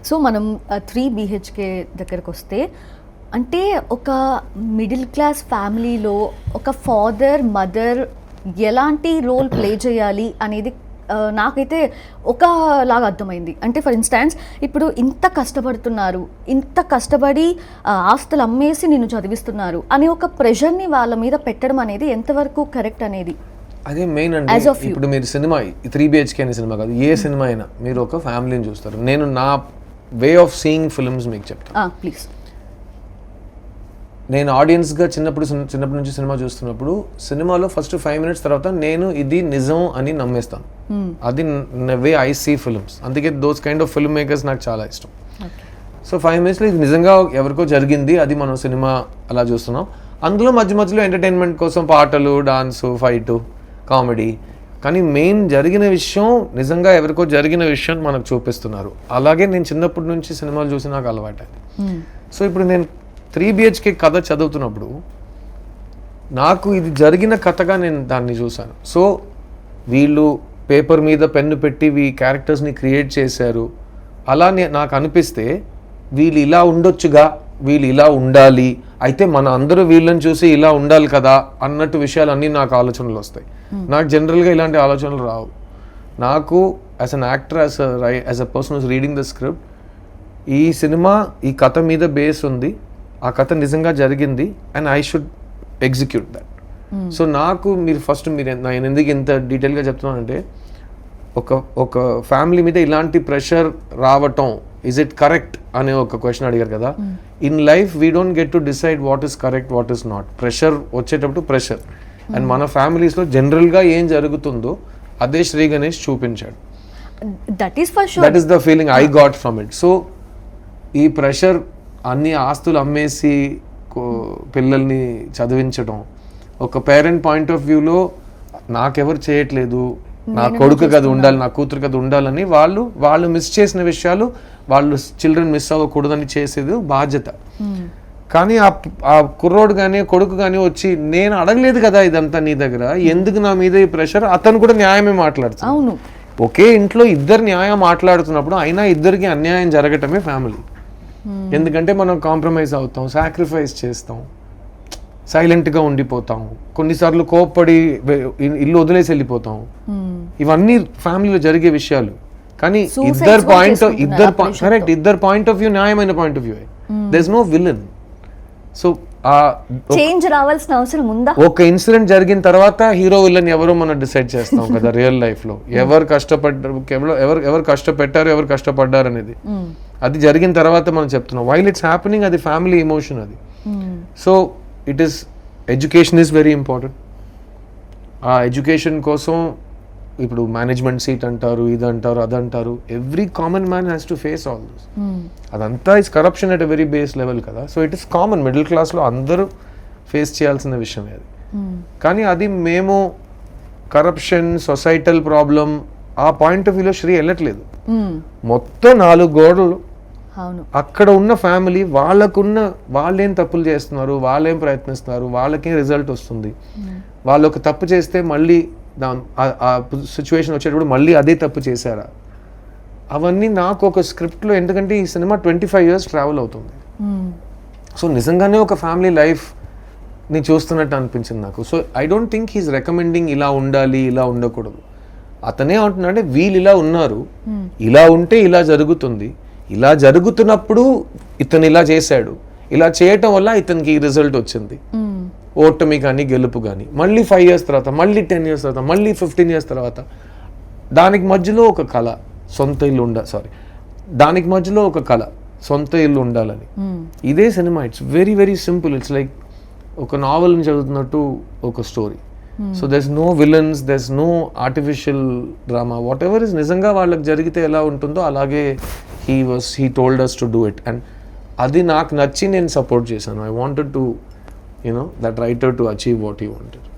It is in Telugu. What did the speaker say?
సో మనం 3 BHK దగ్గరకు వస్తే, అంటే ఒక మిడిల్ క్లాస్ ఫ్యామిలీలో ఒక ఫాదర్ మదర్ ఎలాంటి రోల్ ప్లే చేయాలి అనేది నాకైతే ఒకలాగా అర్థమైంది. అంటే ఫర్ ఇన్స్టాన్స్ ఇప్పుడు ఇంత కష్టపడుతున్నారు, ఇంత కష్టపడి ఆస్తులు అమ్మేసి నిన్ను చదివిస్తున్నారు అనే ఒక ప్రెషర్ని వాళ్ళ మీద పెట్టడం అనేది ఎంతవరకు కరెక్ట్ అనేది. అదే మెయిన్ అండి. ఇప్పుడు మీరు సినిమా 3 BHK అనే సినిమా కాదు, ఏ సినిమా అయినా మీరు ఒక ఫ్యామిలీని చూస్తారు. నేను నా వే ఆఫ్ సీయింగ్ ఫిల్మ్స్ మీకు చెప్తాను ప్లీజ్. నేను ఆడియన్స్గా చిన్నప్పటి నుంచి సినిమా చూస్తున్నప్పుడు సినిమాలో ఫస్ట్ 5 minutes తర్వాత నేను ఇది నిజం అని నమ్మేస్తాను. అది వే ఐ సీ ఫిల్మ్స్. అందుకే those kind of film makers నాకు చాలా ఇష్టం. సో 5 minutesలో ఇది నిజంగా ఎవరికో జరిగింది, అది మనం సినిమా అలా చూస్తున్నాం. అందులో మధ్యలో ఎంటర్టైన్మెంట్ కోసం పాటలు, డాన్సు, ఫైటు, కామెడీ, కానీ మెయిన్ జరిగిన విషయం నిజంగా ఎవరికో జరిగిన విషయం మనకు చూపిస్తున్నారు. అలాగే నేను చిన్నప్పటి నుంచి సినిమాలు చూసి నాకు అలవాటు. సో ఇప్పుడు నేను 3 BHK కథ చదువుతున్నప్పుడు నాకు ఇది జరిగిన కథగా నేను దాన్ని చూశాను. సో వీళ్ళు పేపర్ మీద పెన్ను పెట్టి ఈ క్యారెక్టర్స్ని క్రియేట్ చేశారు. అలా నాకు అనిపిస్తే వీళ్ళు ఇలా ఉండొచ్చుగా, వీళ్ళు ఇలా ఉండాలి, అయితే మన అందరూ వీళ్ళని చూసి ఇలా ఉండాలి కదా అన్నట్టు విషయాలన్నీ నాకు ఆలోచనలు వస్తాయి. నాకు జనరల్గా ఇలాంటి ఆలోచనలు రావు. నాకు as an actor, as a person who's reading the script, ఈ సినిమా ఈ కథ మీద బేస్ ఉంది, ఆ కథ నిజంగా జరిగింది and I should execute that. So నాకు నేను ఎందుకు ఇంత డీటెయిల్గా చెప్తున్నానంటే, ఒక ఫ్యామిలీ మీద ఇలాంటి ప్రెషర్ రావటం ఇజ్ ఇట్ కరెక్ట్ అనే ఒక క్వశ్చన్ అడిగారు కదా. In life we don't get to decide what is correct, what is not. Pressure వచ్చేటప్పుడు ప్రెషర్. అండ్ మన ఫ్యామిలీస్లో జనరల్గా ఏం జరుగుతుందో అదే శ్రీ గణేష్ చూపించాడు. That is the feeling I got from it. So ఈ ప్రెషర్, అన్ని ఆస్తులు అమ్మేసి పిల్లల్ని చదివించడం, ఒక పేరెంట్ పాయింట్ ఆఫ్ వ్యూలో నాకెవరు చేయట్లేదు, నా కొడుకు కదా ఉండాలి, నా కూతురు కదా ఉండాలని వాళ్ళు మిస్ చేసిన విషయాలు వాళ్ళు చిల్డ్రన్ మిస్ అవ్వకూడదని చేసేది బాధ్యత. కానీ ఆ కుర్రోడు కానీ కొడుకు కానీ వచ్చి నేను అడగలేదు కదా ఇదంతా నీ దగ్గర, ఎందుకు నా మీద ఈ ప్రెషర్, అతను కూడా న్యాయమే మాట్లాడుతాను. ఒకే ఇంట్లో ఇద్దరు న్యాయం మాట్లాడుతున్నప్పుడు అయినా ఇద్దరికి అన్యాయం జరగటమే ఫ్యామిలీ. ఎందుకంటే మనం కాంప్రమైజ్ అవుతాం, సాక్రిఫైస్ చేస్తాం, సైలెంట్గా ఉండిపోతాం, కొన్నిసార్లు కోప్పడి ఇల్లు వదిలేసి వెళ్ళిపోతాం. ఇవన్నీ ఫ్యామిలీలో జరిగే విషయాలు. కానీ ఇద్దరు పాయింట్ ఆఫ్ వ్యూ న్యాయమైన point of view. There is no villain. So change రావాల్సిన అవసరం ఉందా? ఒక ఇన్సిడెంట్ జరిగిన తర్వాత హీరో విలన్ ఎవరో మనం డిసైడ్ చేస్తాం కదా రియల్ లైఫ్ లో. ఎవరు కష్టపెట్టారు, ఎవరు కష్టపడ్డారు అనేది అది జరిగిన తర్వాత మనం చెప్తున్నాం. వైల్ ఇట్స్ హ్యాపెనింగ్, అది ఫ్యామిలీ ఎమోషన్ అది. So it is education is very important. ఆ ఎడ్యుకేషన్ కోసం ఇప్పుడు మేనేజ్మెంట్ సీట్ అంటారు, ఇది అంటారు, అదంటారు. Every common man has to face all this. అదంతా is corruption at a very base level కదా. So it is common, middle క్లాస్లో అందరూ ఫేస్ చేయాల్సిన విషయమే అది. కానీ అది మేము కరప్షన్, సొసైటల్ ప్రాబ్లం ఆ పాయింట్ ఆఫ్ వ్యూలో శ్రీ వెళ్ళట్లేదు. మొత్తం 4 గోడలు, అక్కడ ఉన్న ఫ్యామిలీ వాళ్ళేం తప్పులు చేస్తున్నారు, వాళ్ళేం ప్రయత్నిస్తున్నారు, వాళ్ళకేం రిజల్ట్ వస్తుంది, వాళ్ళు ఒక తప్పు చేస్తే మళ్ళీ ఆ సిచ్యువేషన్ వచ్చేటప్పుడు మళ్ళీ అదే తప్పు చేశారా, అవన్నీ నాకు ఒక స్క్రిప్ట్లో. ఎందుకంటే ఈ సినిమా 25 years ట్రావెల్ అవుతుంది. సో నిజంగానే ఒక ఫ్యామిలీ లైఫ్ని చూస్తున్నట్టు అనిపించింది నాకు. So I don't think he's recommending ఇలా ఉండాలి, ఇలా ఉండకూడదు. అతనే అంటున్నాడే వీళ్ళు ఇలా ఉన్నారు, ఇలా ఉంటే ఇలా జరుగుతుంది, ఇలా జరుగుతున్నప్పుడు ఇతను ఇలా చేశాడు, ఇలా చేయటం వల్ల ఇతనికి ఈ రిజల్ట్ వచ్చింది, ఓటమి కానీ గెలుపు కానీ. మళ్ళీ 5 years తర్వాత, మళ్ళీ 10 years తర్వాత, మళ్ళీ 15 years తర్వాత దానికి మధ్యలో ఒక కళ, సొంత ఇల్లు దానికి మధ్యలో ఒక కళ, సొంత ఇల్లు ఉండాలని. ఇదే cinema. It's very very simple. It's like ఒక నావెల్ని చదువుతున్నట్టు ఒక story. So there's no villains, there's no artificial drama. Whatever is నిజంగా వాళ్ళకి జరిగితే ఎలా ఉంటుందో అలాగే he told us to do it. And అది నాకు నచ్చి నేను సపోర్ట్ చేశాను. I wanted to, that writer to achieve what he wanted.